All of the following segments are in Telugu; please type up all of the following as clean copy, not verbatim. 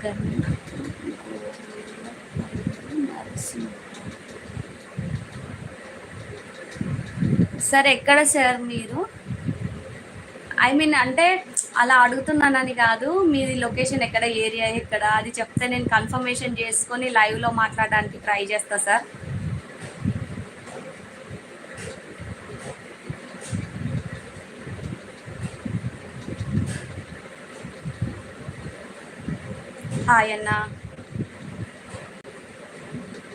గన్ నరసింహ సార్ ఎక్కడ సార్ మీరు? ఐ మీన్ అంటే అలా అడుగుతున్నానని కాదు, మీది లొకేషన్ ఎక్కడ, ఏరియా ఎక్కడ అది చెప్తే నేను కన్ఫర్మేషన్ చేసుకొని లైవ్లో మాట్లాడడానికి ట్రై చేస్తా సార్. హాయ్ అన్న,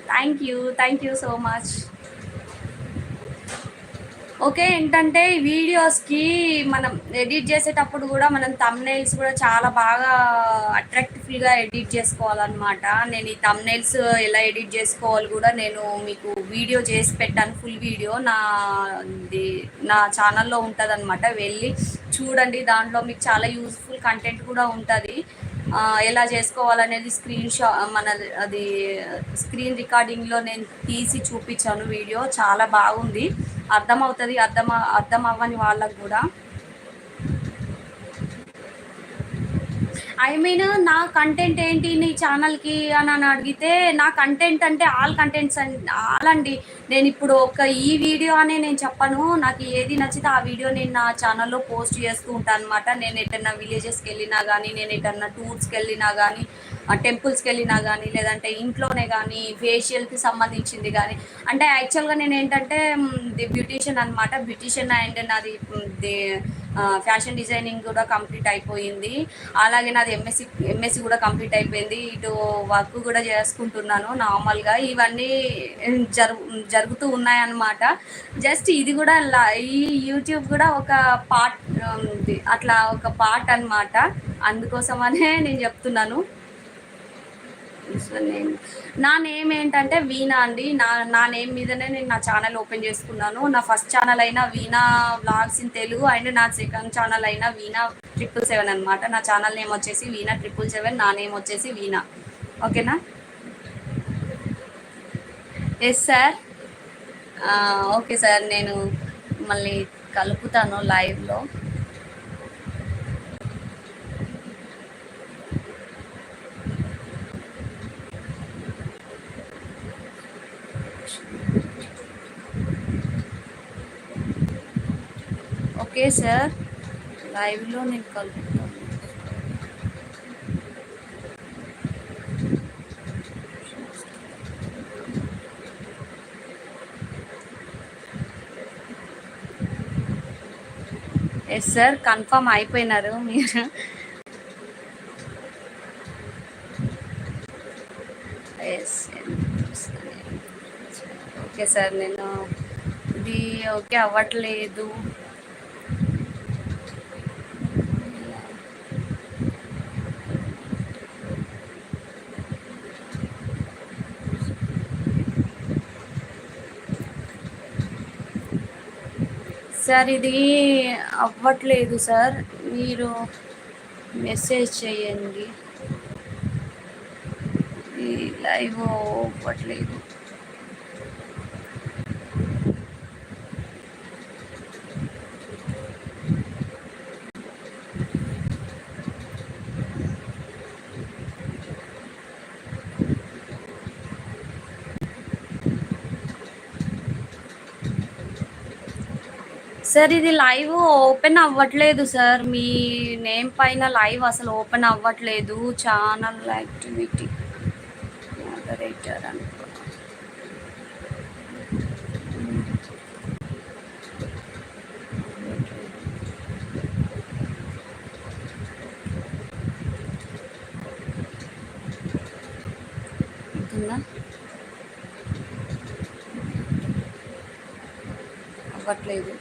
thank you so much. Okay, ఏంటంటే వీడియోస్కి మనం ఎడిట్ చేసేటప్పుడు కూడా మనం తమ్నైల్స్ కూడా చాలా బాగా అట్రాక్టివ్గా ఎడిట్ చేసుకోవాలన్నమాట. నేను ఈ తమ్నైల్స్ ఎలా ఎడిట్ చేసుకోవాలి కూడా నేను మీకు వీడియో చేసి పెట్టాను, ఫుల్ వీడియో నా ఛానల్లో ఉంటుంది అనమాట. వెళ్ళి చూడండి, దాంట్లో మీకు చాలా యూస్ఫుల్ కంటెంట్ కూడా ఉంటుంది. ఎలా చేసుకోవాలనేది అది స్క్రీన్ రికార్డింగ్లో నేను తీసి చూపించాను వీడియో, చాలా బాగుంది, అర్థమవుతుంది అర్థం అవ్వని వాళ్ళకు కూడా. ఐ మీన్ నా కంటెంట్ ఏంటి నీ ఛానల్కి అని అడిగితే, నా కంటెంట్ అంటే ఆల్ కంటెంట్స్ అండి. నేను ఇప్పుడు ఈ వీడియో అనే నేను చెప్పను, నాకు ఏది నచ్చితే ఆ వీడియో నేను నా ఛానల్లో పోస్ట్ చేస్తూ ఉంటాను అనమాట. నేను ఎటన్నా విలేజెస్కి వెళ్ళినా కానీ, నేను ఎటన్నా టూర్స్కి వెళ్ళినా కానీ, టెంపుల్స్కి వెళ్ళినా కానీ, లేదంటే ఇంట్లోనే కానీ ఫేషియల్కి సంబంధించింది కానీ, అంటే యాక్చువల్గా నేను ఏంటంటే బ్యూటీషియన్ అనమాట. బ్యూటీషియన్ అండ్ నాది ఫ్యాషన్ డిజైనింగ్ కూడా కంప్లీట్ అయిపోయింది. అలాగే నాది ఎంఎస్సి కూడా కంప్లీట్ అయిపోయింది. ఇటు వర్క్ కూడా చేసుకుంటున్నాను నార్మల్గా. ఇవన్నీ జరుగుతూ ఉన్నాయన్నమాట. జస్ట్ ఇది కూడా ఈ యూట్యూబ్ కూడా ఒక పార్ట్, అట్లా ఒక పార్ట్ అనమాట. అందుకోసమనే నేను చెప్తున్నాను. నా నేమ్ ఏంటంటే వీణా అండి. నా నేమ్ మీదనే నేను నా ఛానల్ ఓపెన్ చేసుకున్నాను. నా ఫస్ట్ ఛానల్ అయినా వీణా వ్లాగ్స్ ఇన్ తెలుగు, అండ్ నా సెకండ్ ఛానల్ అయినా వీణా 777 అనమాట. నా ఛానల్ నేమ్ వచ్చేసి వీణా 777, నా నేమ్ వచ్చేసి వీణా. ఓకేనా? Yes sir. ఓకే సార్, నేను మళ్ళీ కలుపుతాను లైవ్లో. ఓకే సార్, లైవ్లో నేను కలుపుతాను. ఎస్ సార్, కన్ఫర్మ్ అయిపోయినారు మీరు. ఎస్, ఓకే సార్, నేను ఇది ఓకే అవ్వట్లేదు. సార్ ఇది అవ్వట్లేదు సార్, మీరు మెసేజ్ చేయండి. ఈ లైవ్ అవ్వట్లేదు. సార్ ఇది లైవ్ ఓపెన్ అవ్వట్లేదు సార్, మీ నేమ్ పైన లైవ్ అసలు ఓపెన్ అవ్వట్లేదు. ఛానల్ యాక్టివిటీ మోడరేటర్ అనుకో. అవ్వట్లేదు.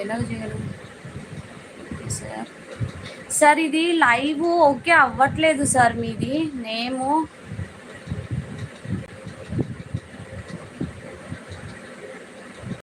ఎలా చేయగలం సార్? సార్ ఇది లైవ్ ఓకే అవ్వట్లేదు సార్, మీది నేము